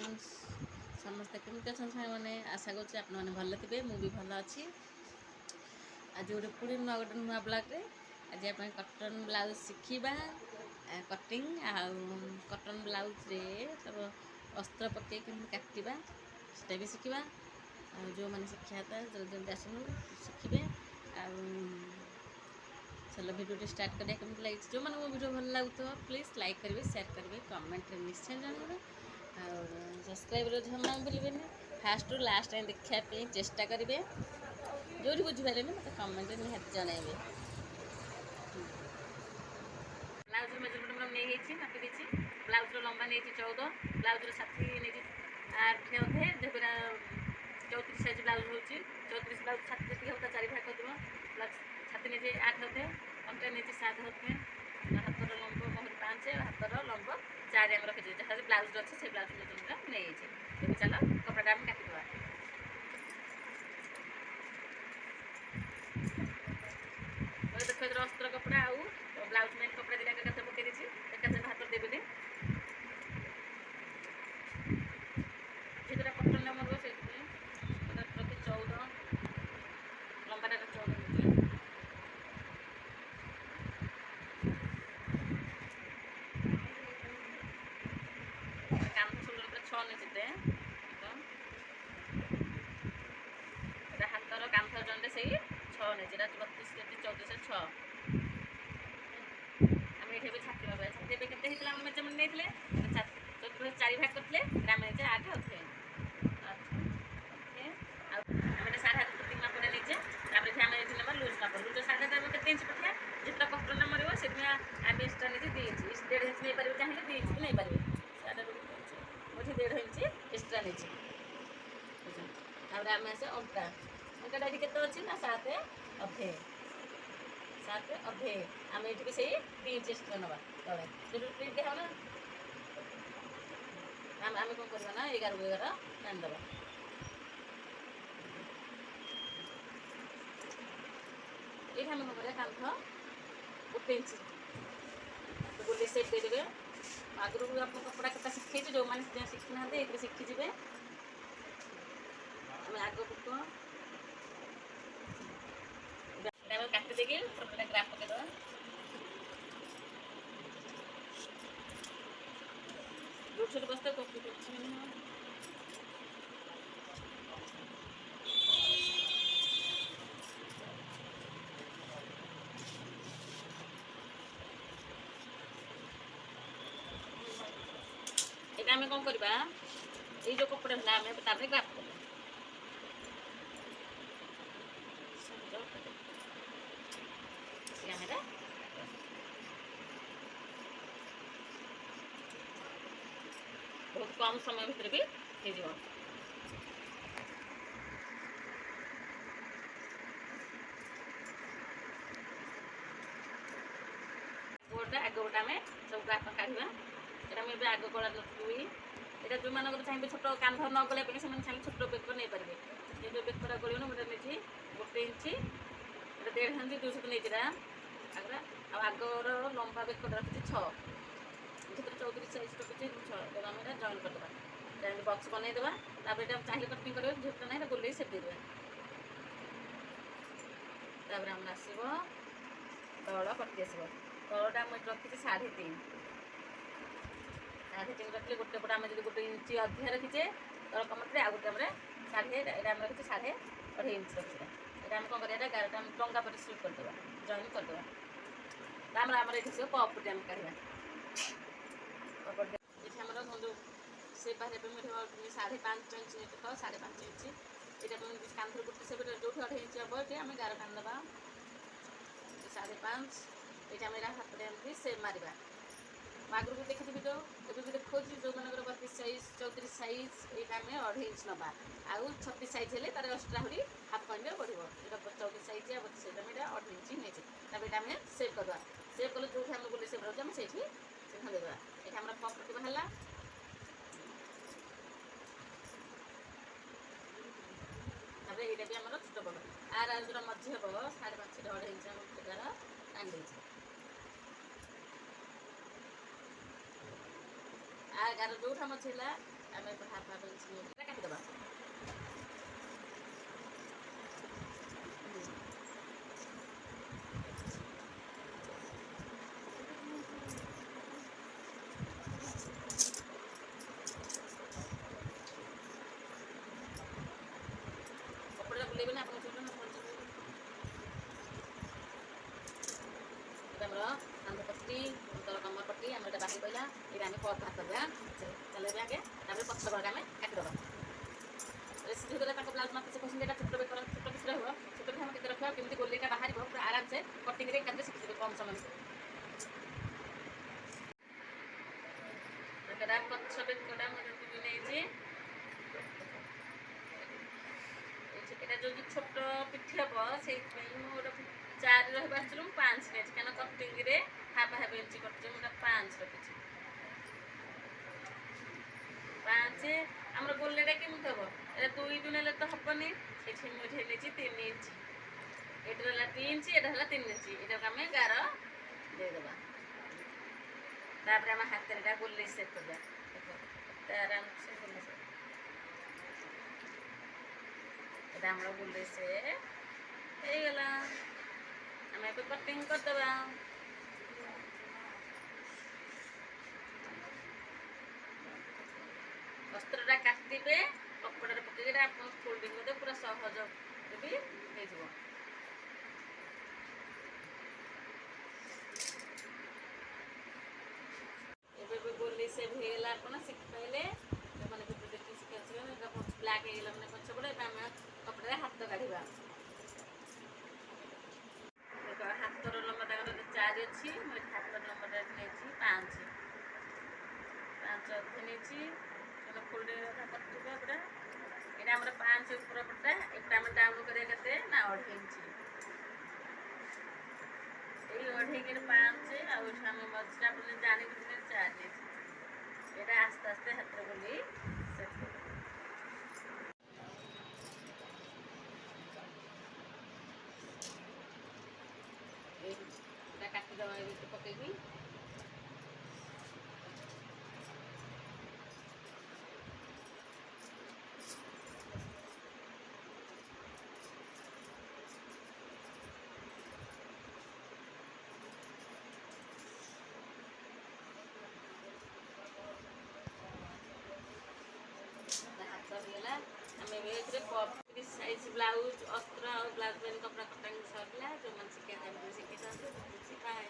समस्ते केमती अच्छा साग मैंने आशा करुँचे आपने भल थे मुझे भल अच्छी आज गोटे पुणी नुआ गोटे नुआ ब्लग्रे आज आप कटन ब्लाउज शिखा कटिंग कटन ब्लाउज रे सब अस्त्र पकई काटा से भी शिखा जो मैंने शिक्षा था जल्दी जल्दी आसन शिखे चलो भिडियो स्टार्ट करें केमती लगी जो मैंने मो भिडियो भल लगुव प्लीज लाइक करेंगे शेयर करेंगे कमेंट निश्चय जानवे और सब्सक्राइब जमा भूलें फास्ट रू लास्ट टाइम देखापी चेष्टा करेंगे जो बुझीपारे मतलब कमेंट निहाती जनइबे ब्लाउज मेजरमेंट नहीं नापी देती ब्लाउज लंबा नहीं 14 ब्लाउज छाती नहीं 8 अधे जेहरा 34 साइज ब्लाउज हो 34 ब्लाउज छाती जी होता 4 भाग कर छाती नहीं 8 अधे अंटा नहीं 7 अधे हाथर लंब महर 5 हाथर लंब 4 आम रखी जहाँ ब्लाउज अच्छे से ब्लाउज मेजरमेंट नहीं चलो कपड़ा आम काटिदेवा देख अस्त्र कपड़ा आउ ब्लाउज मेन कपड़ा दिटा एक पकई देती एक हाथ देवी जेहरा कटन मरब से प्रति 14 लंबाटा 14 कान शोल्डर पूरा 6 नहीं हाथर कांथ जंडे से 6 नहीं 32 के 14 से 6 आम ये भी छाती बाबा छाती के मेजरमेंट नहीं 4 भाग करते आम 8 अधे आम साढ़े हाथ फिटिंग मापटा नहीं आम ना लुज माप लुज साढ़े हाथ के इंच पठा जितना कपड़ा ना मरब से आम एक्सट्रा नहीं 2 इंच 1.5 इंच नहीं पारे चाहिए 2 इंच भी नहीं पारे मुझे 1.5 इंच एक्सट्रा नहीं आम आसे अंटा अंटाटा ये के अच्छी ना 7 अधे 7 अधे आम ये से 2 इंच एक्सट्रा नवा तले जो प्रिंट देखा ना आम कौन करवा ना 11 टाणीदे ये आम कौन कर कांथ 1 इंच गोले सेप देदेवे आगुरी आप कपड़ा कटा शिखे जो मैंने शिखी ना ये शिखीजे आम आग बुक काटी देगी कपड़ा ग्राफ पकईदे जो छोटे बस्ते कपी कर आम कौन करवा ये जो कपड़ा है आम तापर ग्राफ कर बहुत कम समय भितर भी हो गोटा आग गोटा आम सब ग्राफ काढ़ा ये आग कला लुई यहाँ जो मान चाहिए छोट कांध न गला चाहिए छोट बेक नहीं पारे ये जो बेकटा गलून गोटे नहीं 1 इंच 1.5 इंच 200 नहीं आगरा आगर लंबा बेकटा रखी 6 जो 34 साइज रखी 6 आम जॉइन करदे जैसे बक्स बनईदेवा चाहिए कटिंग कर झूठा ना गोल सेप देदेवा आम आसो तल कटि आस तलटा मुझे रखी 3.5 3.5 रखिए गोटे पटे आम जो 1 इंच अधिक रखीचे तल कमर आ गोटे साढ़े रखी 2.5 इंच रखी ये आम कौन कर टंगा पर स्लिप करदे जॉइन करदे आम ये पपटे आम काढ़ा ये आम जो से बाहर 5.5 इंच नहीं तो 5.5 इंच ये कांधर गोटे से जो 2.5 इंच हम ये आम 11 टाणीदे 5.5 ये हाथ में से मार आगुरी भी देखी भिडियो एवं भी देखा जो मान 32 साइज 34 साइज ये आम 2.5 इंच नवा आउ 36 साइज है तार एक्सट्रा हुई हाफ पॉइंट बढ़ो ये 34 साइज या 32 साइज आम 2.5 इंच नहीं आम सेव करदे सेव कले जो आम गोल सेव रोचे आम से देदेवा ये आम पपटी बाहर ये भी आम छोट बड़ आर जो मझी हम 5.5 2.5 इंच आम कपड़ार टाणी आगार जो मछला ଆମେ ହାଫ୍ ହାଫ୍ ଇଞ୍ଚ କାଟିଦେବା। କପଡ଼ାଟା ବୁଲେଇବେନି ଆପଣ ଚୁଲ ନା ଆମର କାନ୍ଧ ପଟି ତଳ କମର ପଟି ଆମର ଏଇଟା ବାହାରି ପଡ଼ିଲା। ଏଇଟା ଆମେ କଟ୍ ବାହାର କରିବା ଚଲେଇବା ଆଗେ, ତାପରେ ପଛ କଡ଼ରେ ଆମେ କାଟିଦେବା। ସିଧି ଗଲେ ତାଙ୍କ ବ୍ଲାଉଜ୍ ମାପି ସେ କହୁଛନ୍ତି ଏଇଟା ଛୋଟ ବେକର ଛୋଟ ପିସ୍ ରହିବ, ଛୋଟ ପିସ୍ ଆମେ କେତେ ରଖିବା କେମିତି ଗୋଲେଇଟା ବାହାରିବ ପୁରା ଆରାମସେ କଟିଂରେ ଏକାଥରେ ଶିଖିଯିବେ କମ୍ ସମୟ ଭିତରେ। ବେକଟା ପଛ ବେକଟା ମୁଁ ଯେତିକି ନେଇଛି এটা যদি ছোট পিঠি হব সেইଥିପାଇଁ ମୁଁ ଗୋଟେ 4 ରହିବା ଆସିଲୁ ମୁଁ 5 ନେଇଛି, କାରଣ କଟିଂରେ ହାଫ୍ ହାଫ୍ ଇଞ୍ଚ କଟିଛି ମୁଁ 5 ରଖିଛି। 5 ଆମର ଗୋଲେଟା କେମିତି ହବ, ଏଇଟା 2 ନେଲେ ତ ହବନି, ସେଇଠି ମୁଁ ଏଠି ନେଇଛି 3 ଇଞ୍ଚ। ଏଇଟା ହେଲା 2 ଇଞ୍ଚ, ଏଇଟା ହେଲା 3 ଇଞ୍ଚ। ଏଇଟାକୁ ଆମେ ଗାର ଦେଇଦେବା। ତାପରେ ଆମେ ହାତରେ ଏଇଟା ଗୋଲେଇ ସେଟ୍ କରିବା। ଏତେ ଆରାମସେ ଗୋଲେଇ ସେଟ୍ এটা আমরা বলেছে এইগুলা আমি একটু কটিং করতে অস্ত্রটা কাটিবে কপড়ার পকাইলে আপনার ফোল্ডিং মধ্যে পুরো সহজ ବି ହେଇଯିବ। ଏବେ ବି ଗୋଲି ସେଭ୍ ହେଇଗଲା, ଆପଣ ଶିଖିପାରିଲେ ମାନେ ଭିଡ଼ିଓ ଦେଖି ଶିଖିଆସିବେ। ଏଇଟା ବ୍ଲାକ୍ ହେଇଗଲା ମାନେ ପଛପଟେ। ଏବେ ଆମେ କପଡ଼ାରେ ହାତ କାଢ଼ିବା। ହାତର ଲମ୍ବାଟା 4 ଅଛି, ମୁଁ ଏଠି ହାତର ଲମ୍ବାଟା ନେଇଛି 5 ଅଧେ ନେଇଛି। ଫୋଲ୍ଡିଂ କଟିବା ପୁରା ଏଇଟା ଆମର 5 ଉପର ପଟା। ଏପଟା ଆମେ ଡାଉନ୍ କରିବା କେତେ ନା 2.5 ଇଞ୍ଚ। ଏଇ 2.5 5 ଆଉ ଏଠି ଆମେ ମଝିରେ ଆପଣ ଜାଣିବେ 4 ନେଇଛି। ଏଇଟା ଆସ୍ତେ ଆସ୍ତେ ହାତରେ ବୋଲି ସେଟ୍ କରିବ। ଏଇଟା କାଟିଦେବା ଏମିତି ପକେଇକି। ହାତ ହେଇଗଲା। ଆମେ ଏଥିରେ 30 ସାଇଜ୍ ବ୍ଲାଉଜ୍ ଅସ୍ତ୍ର ଆଉ ବ୍ଲାଉଜ୍ ପ୍ୟାଣ୍ଟ କପଡ଼ା କଟାଙ୍ଗି ସରିଲା। ଯେଉଁମାନେ ଶିଖିବା ଚାହିଁବେ ଶିଖିଥାନ୍ତୁ। ବାଏ।